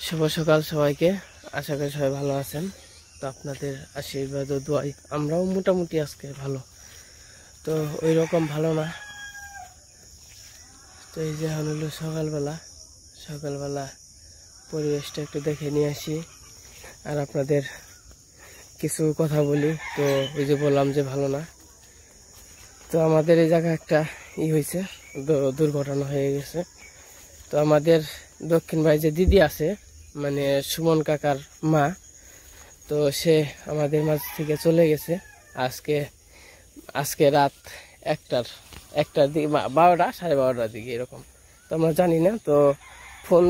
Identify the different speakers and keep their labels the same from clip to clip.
Speaker 1: শুভ সকাল সবাইকে। আশা করি সবাই ভালো আছেন। তো আপনাদের আশীর্বাদ ও দোয়ায় আমরাও মোটামুটি আজকে ভালো, তো ওই রকম ভালো না। তো এই যে হলো সকালবেলা পরিবেশটা একটু দেখে নিয়ে আসি আর আপনাদের কিছু কথা বলি। তো ওই যে বললাম যে ভালো না, তো আমাদের এই জায়গায় একটা হয়েছে, দুর্ঘটনা হয়ে গেছে। তো আমাদের দক্ষিণ ভাই যে দিদি আছে, মানে সুমন কাকার মা, তো সে আমাদের মাঝ থেকে চলে গেছে আজকে রাত একটার দিকে, 12টা 12:30 দিকে এরকম। তো আমরা জানি না, তো ফোন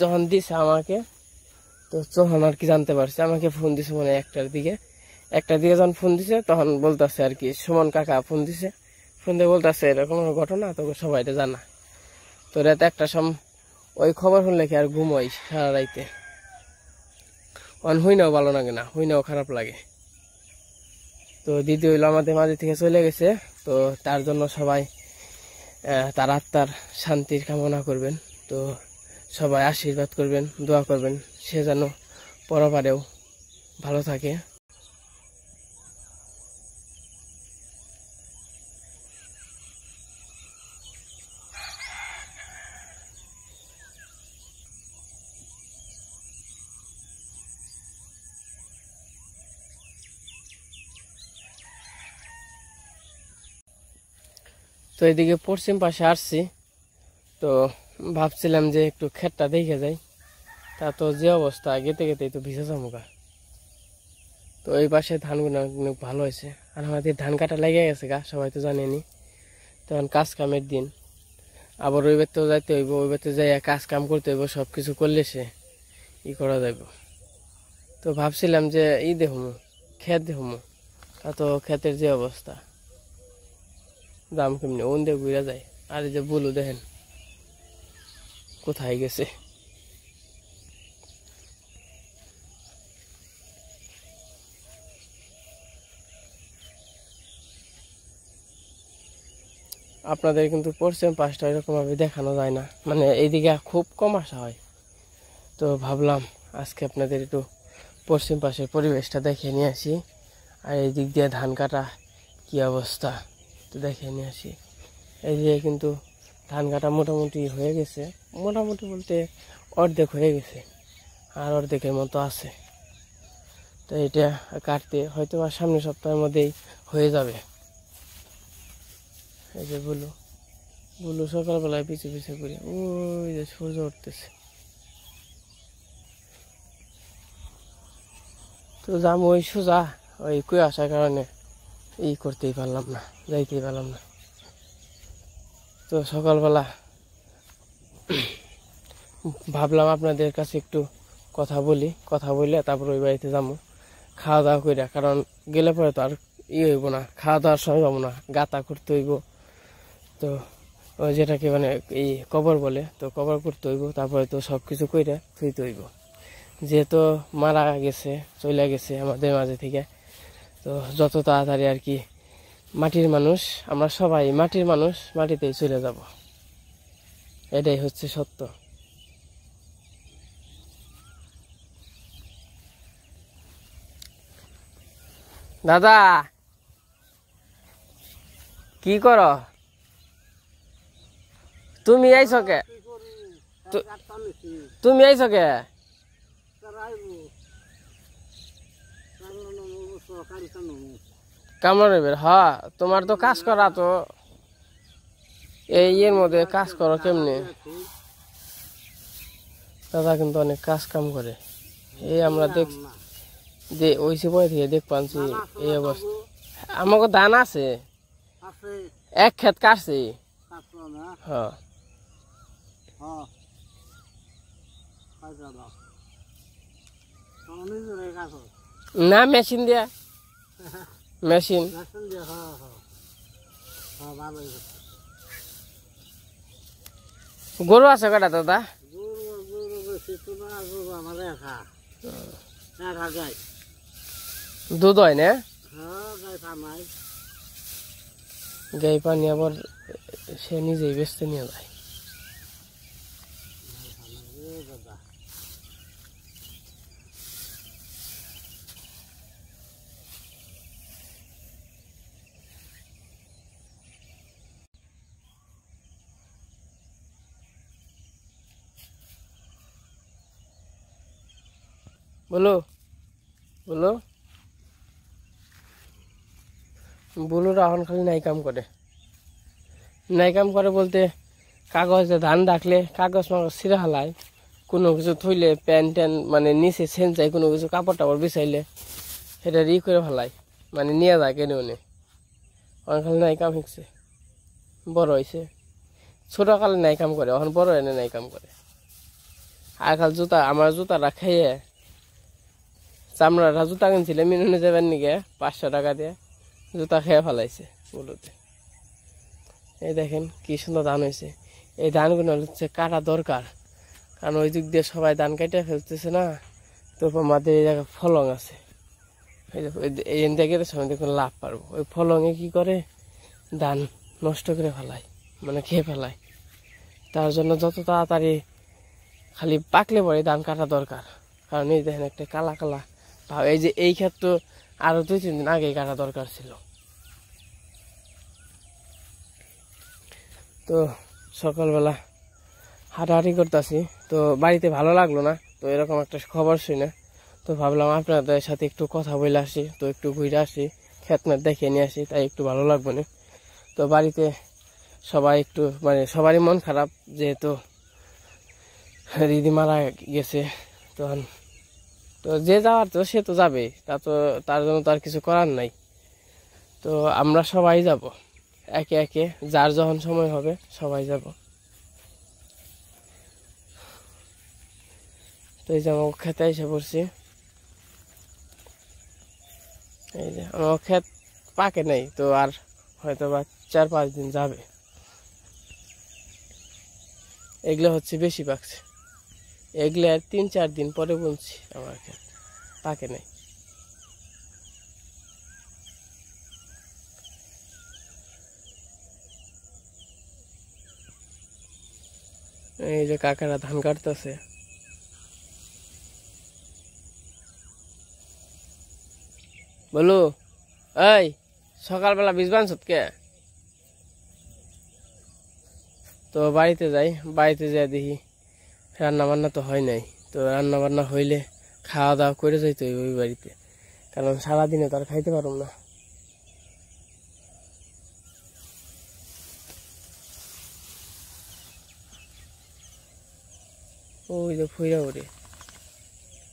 Speaker 1: যখন দিছে আমাকে, তো তখন আর কি জানতে পারছি। আমাকে ফোন দিছে মানে একটার দিকে যখন ফোন দিছে তখন বলতেছে আর কি, সুমন কাকা ফোন দিছে, ফোন দিয়ে বলতেছে এরকম ঘটনা, তো সবাই জানা। তো রাত একটা ওই খবর শুনলে কি আর ঘুমোই সারা রাইতে, হইনাও ভালো লাগে না, হইনাও খারাপ লাগে। তো দিদি হইলো আমাদের মাঝে থেকে চলে গেছে, তো তার জন্য সবাই তার আত্মার শান্তির কামনা করবেন। তো সবাই আশীর্বাদ করবেন, দোয়া করবেন, সে যেন পরপারেও ভালো থাকে। তো এদিকে পশ্চিম পাশে আসছি, তো ভাবছিলাম যে একটু ক্ষেতটা দেখে যাই। তা তো যে অবস্থা, গেতে গেতেই তো ভিজে যামুগা। তো এই পাশে ধানগুলো অনেক ভালো হয়েছে, আর আমাদের ধান কাটা লেগে গেছে গা, সবাই তো জানেনি। তখন কাজ কামের দিন, আবার ওই বেতেও যাইতে হইব, ওই বেতে যাই কাজ কাম করতে হইব, সবকিছু করলে সে করা যাইব। তো ভাবছিলাম যে দেখমু, ক্ষেত দেখমু। তা তো ক্ষেতের যে অবস্থা, দাম কেমনি ওন দিয়ে ঘুরে যায়। আর এই যে বুলু দেখেন কোথায় গেছে। আপনাদের কিন্তু পশ্চিম পাশটা এরকম ভাবে দেখানো যায় না, মানে এইদিকে খুব কম আসা হয়। তো ভাবলাম আজকে আপনাদের একটু পশ্চিম পাশের পরিবেশটা দেখে নিয়ে আসি, আর এই দিক দিয়ে ধান কাটা কি অবস্থা তো দেখে নিয়ে আসি। এই যে কিন্তু ধান কাটা মোটামুটি হয়ে গেছে, মোটামুটি বলতে অর্ধেক হয়ে গেছে, আর অর্ধেকের মতো আছে। তো এটা কাটতে হয়তো আর সামনের সপ্তাহের মধ্যেই হয়ে যাবে। এই যে বুলু সকালবেলায় পিছু পিছু করে, ওই যে সূর্য উঠতেছে। তো যাম ওই সোজা, ওই কুয়াশার কারণে করতেই পারলাম না, যাইতেই পারলাম না। তো সকালবেলা ভাবলাম আপনাদের কাছে একটু কথা বলে তারপর ওই বাড়িতে যাবো খাওয়া দাওয়া কইরা, কারণ গেলে পরে তো আর হইব না, খাওয়া দাওয়ার সময় পাবো না, গাতা করতে হইব। তো ওই যেটাকে মানে কবর বলে, তো কবর করতে হইব, তারপরে তো সব কিছু কইরা থুইতে হইব। যেহেতু মারা গেছে, চলে গেছে আমাদের মাঝে থেকে, তো যত তাড়াতাড়ি আর কি, মাটির মানুষ আমরা সবাই, মাটির মানুষ মাটিতেই চলে যাব, এটাই হচ্ছে সত্য। দাদা কি করো তুমি? আইছো কে? তুমি আইছো কে? কামড় নেবের? হ্যাঁ, তোমার তো কাজ করা, তো এই মধ্যে কাজ করো কেমনে? দাদা কিন্তু অনেক কাজ কাম করে, এই আমরা দেখ যে ওই সময় থেকে দেখ পাচ্ছি এই অবস্থা। আমাকে ধান আছে, এক ক্ষেত কাটছি। হ্যাঁ, না মেশিন দিয়া, মেশিন। গরু আছে কটা দাদা? দুধ হয় না? গাই পানি আবার সে নিজেই বেচতে নিয়ে যায়। বলো বলো বলো রাহন খালি নাই কাম করে বলতে কাগজে ধান রাখলে কাগজ মাগজ ছিঁড়ে হালায় কোনো কিছু থইলে প্যান ট্যান মানে নিচে ছেঞ্চাই কোনো কিছু কাপড় টাপড় বিছাইলে সেটা করে ফেলায় মানে নিয়ে যায় কেন উনি খালি নাই কাম শিখছে বড় হয়েছে ছোটকালে নাই কাম করে এখন বড় এনে নাই কাম করে আর খাল জুতা আমার জুতাটা খেয়ে চামড়াটা জুতা কিনছিলে মিনুনে যাবেন নিকে 500 টাকা দিয়ে জুতা খেয়ে ফেলাইছে বলতে এই দেখেন কি সুন্দর ধান হয়েছে এই ধানগুলো হচ্ছে কাটা দরকার কারণ ওই দিক দিয়ে সবাই ধান কেটে ফেলতেছে না তো আমাদের এই জায়গায় ফলং আছে এই দেখে সময় দেখুন লাভ পারবো ওই ফলঙে কি করে ধান নষ্ট করে ফেলায় মানে খেয়ে ফেলায় তার জন্য যত তাড়াতাড়ি খালি পাকলে পরে ধান কাটা দরকার কারণ এই দেখেন একটা কালা কালা ভাব এই যে এই ক্ষেত তো আরো 2-3 দিন আগে কাটা দরকার ছিল তো সকালবেলা হাঁটাহাঁটি করতেছি তো বাড়িতে ভালো লাগলো না তো এরকম একটা খবর শুনে তো ভাবলাম আপনাদের সাথে একটু কথা বলে আসি তো একটু ঘুরে আসি ক্ষেতমেট দেখে নিয়ে আসি তাই একটু ভালো লাগবে না তো বাড়িতে সবাই একটু মানে সবারই মন খারাপ যেহেতু দিদি মারা গেছে তখন তো যে যাওয়ার তো সে তো যাবে তার জন্য তো আর কিছু করার নাই তো আমরা সবাই যাব একে একে যার যখন সময় হবে সবাই যাব তো এই যে আমার খেতে এসে পড়ছি এই যে আমার ক্ষেত পাকে নাই তো আর হয়তো বা 4-5 দিন যাবে এগুলো হচ্ছে বেশি পাকছে এগুলো 3-4 দিন পরে বুনছি আমার ক্ষেত পাকে নাই এই যে কাকারা ধান কাটতেছে বলো এই সকালবেলা বীজ বানছত কে তো বাড়িতে যাই দেখি রান্না বান্না তো হয় নাই তো রান্না বান্না হইলে খাওয়া দাওয়া করে যাইতো ওই বাড়িতে কারণ সারাদিনে তো আর খাইতে পারব না ওই যে ফুইরা ওরে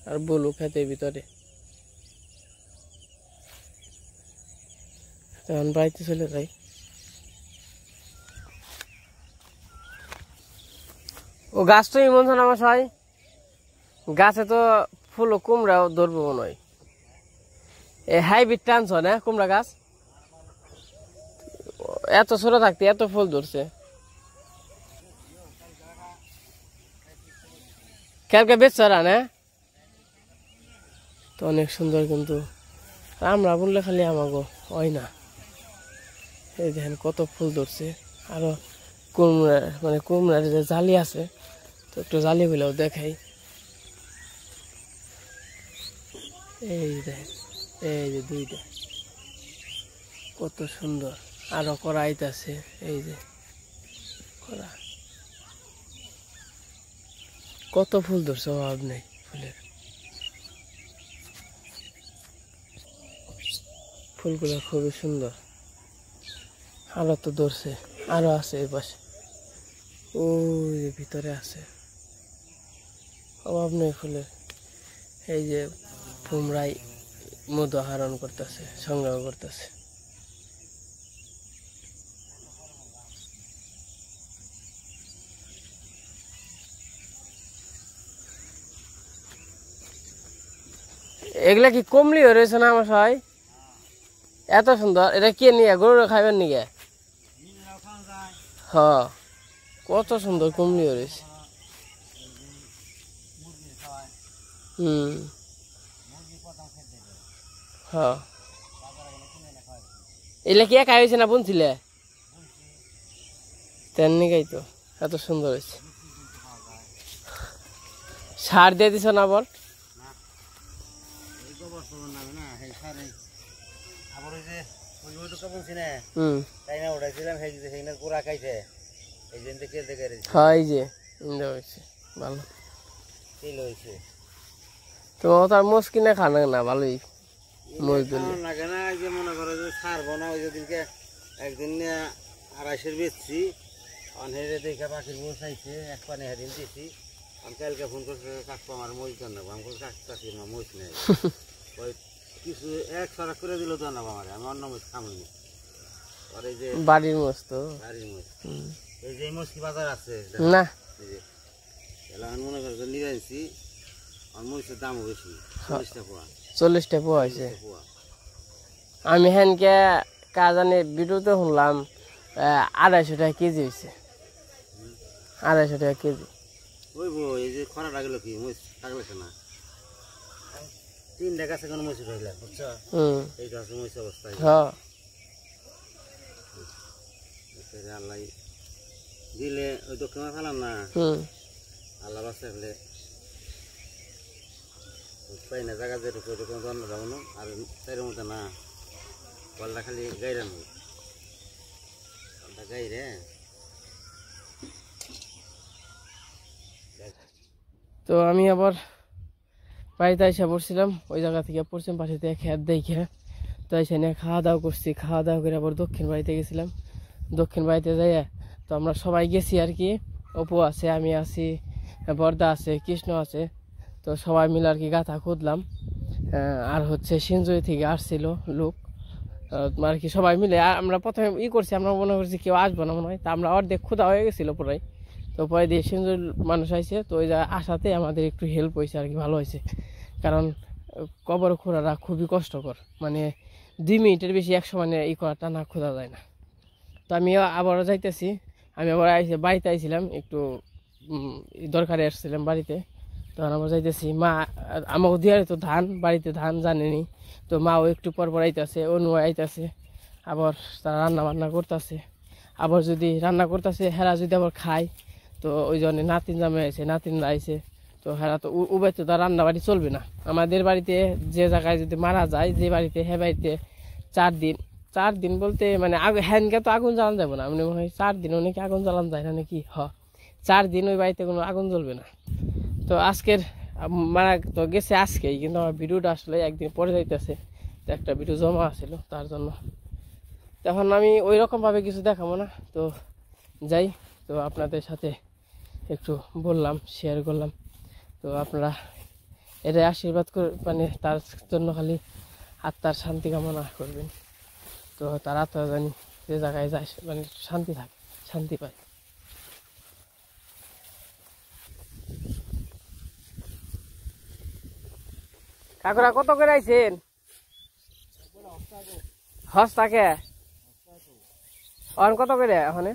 Speaker 1: আর বলু খেতে ভিতরে তখন বাড়িতে চলে যাই ও গাছ তো এমন আমার সবাই গাছে তো ফুল কুমড়াও ধরবো মনে হয় এই হাইব্রিড টানছ না কুমড়া গাছ এত ছোট থাকতে এত ফুল ধরছে কালকে বেচারা না তো অনেক সুন্দর কিন্তু আমরা বললে খালি আমাগো হয় না এই দেখেন কত ফুল ধরছে আরো কুমড়া মানে কুমড়ার যে জালি আছে তো একটু জালি গুলাও দেখাই এই দেখেন এই যে দুইটা কত সুন্দর আরো করা আইতাছে এই যে করা কত ফুল ধরছে অভাব নেই ফুলের ফুলগুলো খুবই সুন্দর আরো তো ধরছে আরো আছে এই পাশে ওই ভিতরে আছে অভাব নেই ফুলের এই যে কুমড়াই মধু আহরণ করতেছে সংগ্রহ করতেছে এগুলা কি কমলি হয়েছে না আমার সবাই এত সুন্দর এটা কে নিয়ে গরু খাইবেন নিকে হ্যাঁ কত সুন্দর কমলি হয়েছে হ্যাঁ এগুলা কি একা হয়েছে না বুনছিলে তেন নিকাই তো এত সুন্দর হয়েছে সার দিয়ে দিছ না আবার তো তার মোষ কিনে খান না ভালোই মোষ দিলে
Speaker 2: লাগে না। এই যে মনে করো যে ছাড়বো না, ওই যেদিনকে একদিন 250 বেচছি, অনহেরে দেখে পাখির মোষ আইছে, এক পানি হারিয়ে দিয়েছি। আমি কালকে ফোন করছে, কাকু আমার মোষ দেন না। আমি কাকি আমার মোষ নেই, ওই কিছু এক সরাক করে দিল তো না আমার, আমি অন্য মোষ খামনি। আর এই যে
Speaker 1: বাড়ির মোষ তো
Speaker 2: বাড়ির মোষ, এই যে মোষ কি বাজার আছে
Speaker 1: না,
Speaker 2: এই যে আমি মনে করছি নিয়ে আনছি। আর মহিষের দামও বেশি, 40টা পোয়া।
Speaker 1: 40টা পোয়া হয়েছে। আমি হ্যানকে কাজানে ভিডিওতে শুনলাম 250 টাকা কেজি হয়েছে, 250 টাকা কেজি।
Speaker 2: ওই এই যে খরা লাগলো কি মহিষ থাকলেছে না, 3টা গাছে কোনো মহিষ পাইলে বুঝছো, এইটা আছে মহিষ অবস্থা।
Speaker 1: হ্যাঁ
Speaker 2: আল্লাহ দিলে ওই দক্ষিণে ফেলাম না, আল্লাহ বাঁচা ফেলে পাই না জায়গা যেটুকু ওইরকম জন্ম যাবো না। আর চাইরের মধ্যে না, কলটা খালি গাইরা নয়, কলটা গাইরে।
Speaker 1: তো আমি আবার বাড়িতে এসে পড়ছিলাম, ওই জায়গা থেকে পশ্চিম পাশে থেকে খেত দেখে, তো এসে নিয়ে খাওয়া দাওয়া করছি। খাওয়া দাওয়া করে আবার দক্ষিণ বাড়িতে গেছিলাম। দক্ষিণ বাড়িতে যাই তো আমরা সবাই গেছি আর কি, অপু আছে, আমি আছি, বর্দা আছে, কৃষ্ণ আছে। তো সবাই মিলে আর কি গাথা খুঁদলাম। আর হচ্ছে সিঞ্জুরি থেকে আসছিল লোক আর কি, সবাই মিলে। আমরা প্রথমে করছি, আমরা মনে করছি কেউ আসবো না মনে হয়, তা আমরা অর্ধেক ক্ষুধা হয়ে গেছিলো পুরাই। তো পরে দিয়ে সিঞ্জুর মানুষ আইছে, তো ওই আসাতে আমাদের একটু হেল্প হয়েছে আর কি, ভালো হয়েছে। কারণ কবর খোঁড়াটা খুবই কষ্টকর, মানে 2 মিনিটের বেশি একসময় করাটা না খোঁজা যায় না। তো আমি আবারও যাইতেছি। আমি আবার বাড়িতে আইছিলাম, একটু দরকারে আসছিলাম বাড়িতে। তখন আবার যাইতেছি। মা আমাকে দিয়ে তো ধান, বাড়িতে ধান জানেনি, তো মাও একটু পর পর আইতেছে, অনু আইতেছে, আবার তারা রান্না বান্না করতেছে। আবার যদি রান্না করতেছে হেরা যদি আবার খায়, তো ওই জন্য নাতিন জামে আছে, নাতিনরা আইছে, তো হেরা তো উবাই তো তার রান্না বাড়ি চলবে না। আমাদের বাড়িতে যে জায়গায় যদি মারা যায়, যে বাড়িতে হে বাড়িতে 4 দিন বলতে মানে হ্যানকে তো আগুন জ্বালান যাবো না, মনে হয় 4 দিন অনেকে আগুন জ্বালান যায় না নাকি। 4 দিন ওই বাড়িতে কোনো আগুন জ্বলবে না। তো আজকের মারা তো গেছে আজকেই, কিন্তু আমার ভিডিওটা আসলে একদিন পরে যাইতেছে, তো একটা ভিডিও জমা আছিল তার জন্য। তখন আমি ওই রকমভাবে কিছু দেখাবো না, তো যাই। তো আপনাদের সাথে একটু বললাম, শেয়ার করলাম। তো আপনারা এটাই আশীর্বাদ করে, মানে তার জন্য খালি আত্মার শান্তি কামনা করবেন। তো তার আত্মা জানি যে জায়গায় যায় মানে শান্তি থাকে, শান্তি পায়। কাকুরা কত করে আইছেন? হস্তাকে অন কত করে ওখানে?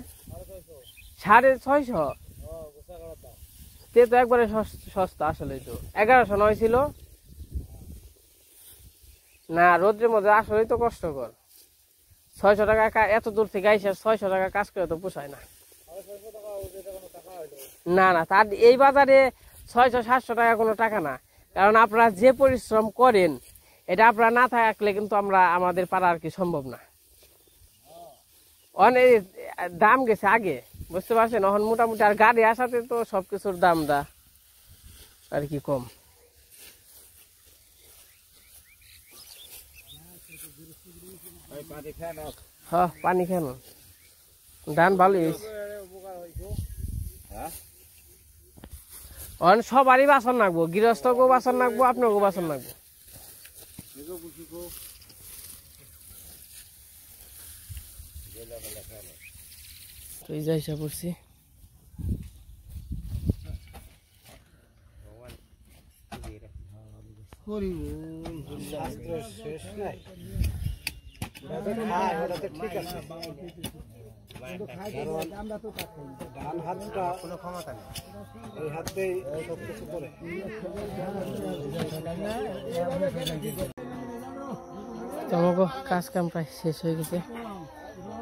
Speaker 1: 650। তে তো একবারে সস্তা আসলে। তো 1100 নয় ছিল না, রোদ্রের মধ্যে আসলেই তো কষ্টকর। 600 টাকা এত দূর থেকে আইসা 600 টাকা কাজ করে তো পোষায় না। না না, তার এই বাজারে 600-700 টাকা কোনো টাকা না। কারণ আপনারা যে পরিশ্রম করেন, এটা আপনারা না থাকলে কিন্তু আমাদের পারা আর কি সম্ভব না। অনেক দাম গেছে আগে, বুঝতে পারছেন? এখন মোটামুটি আর গাড়ি আসাতে তো সবকিছুর দাম আর কি কম। হ্যাঁ পানি খেন, ধান ভালোই হয়েছে। সবারই বাসন লাগবো, গৃহস্থকেও বাসন লাগবো, আপনাকেও বাসন লাগবো। তুই যাইসা পড়ছি।
Speaker 2: ঠিক আছে, ডান হাতটা কোনো ক্ষমতা নেই, এই হাতেই সব কিছু করে।
Speaker 1: তোমাকে কাজ কাম প্রায় শেষ হয়ে গেছে,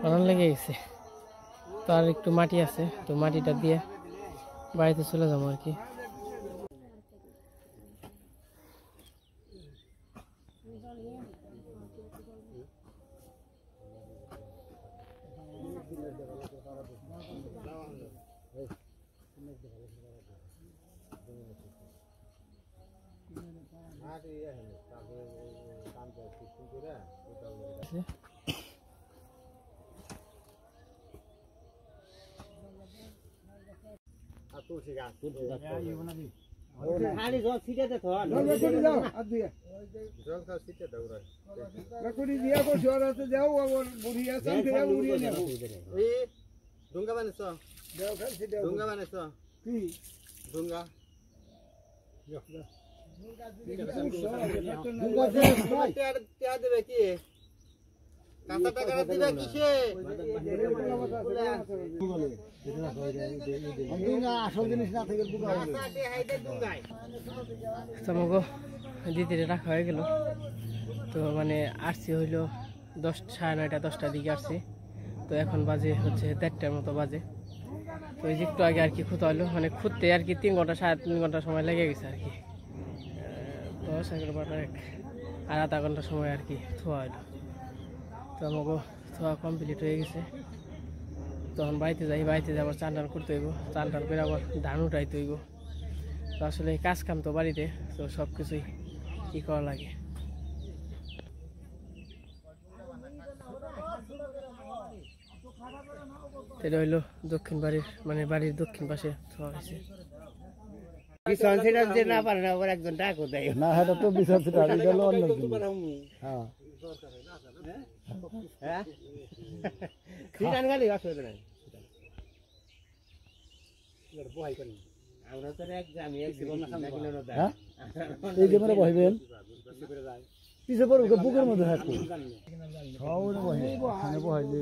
Speaker 1: অনেক লেগে গেছে। তো আর একটু মাটি আছে, তো মাটিটা দিয়ে বাড়িতে চলে যাবো আর কি।
Speaker 2: খালি জল ছিটে দে থন জল খাও ছিটে দাও রে
Speaker 3: লাকুড়ি দিয়া কো জরাতে যাও আর বুড়িয়া সান ফেরা উড়িয়ে নাও
Speaker 2: এই ডুঙ্গা বানাইছ
Speaker 3: দাও খাল ছিটে
Speaker 2: ডুঙ্গা বানাইছ
Speaker 3: কি
Speaker 2: ডুঙ্গা
Speaker 3: দুগা দে ভাই
Speaker 2: তে দেবে কি কাঁচা টাকা দিবে কিসে
Speaker 3: দুগা আসল জিনিস না থেকে দুগা
Speaker 2: কাঁচা টে হাইতে ডুঙ্গাই
Speaker 1: তোমাকে দিদিরে রাখা হয়ে গেল। তো মানে আসছি হইলো 9:30 10টার দিকে আসছি। তো এখন বাজে হচ্ছে 1:30টার মতো বাজে। তো এই যে একটু আগে আর কি খুঁতা হলো, মানে খুঁজতে আর কি 3 ঘন্টা 3.5 ঘন্টা সময় লেগে গেছে আর কি। 10 11 আর আধা ঘন্টা সময় আর কি থোয়া হলো। তো আমাকে থোয়া কমপ্লিট হয়ে গেছে। তখন বাড়িতে যাই, বাড়িতে যাই আবার চান টান করতে হইব, চান টান করে আবার ধান উঠাইতে হইব। তো আসলে কাজ কাম তো বাড়িতে, তো সব কিছুই কি করা লাগে। এটা হইলো দক্ষিণ বাড়ির, মানে বাড়ির দক্ষিণ পাশে থোয়া হয়েছে।
Speaker 2: বিছান ছেড়ে যে না পারে না আবার একজন ডাকো দেয়
Speaker 3: না এটা তো বিছান ছিটা এটা হলো অন্য জিনিস হ্যাঁ
Speaker 2: হ্যাঁ খিটান গালি আসবে না এর বহাই করি আমরা তো একদমই এক জীবন না সামনে কিলো না
Speaker 3: হ্যাঁ এই যে মেরে বহিবেন পিছে পড়ব বুকের মধ্যে থাকবো সব বহিবে বহাইলে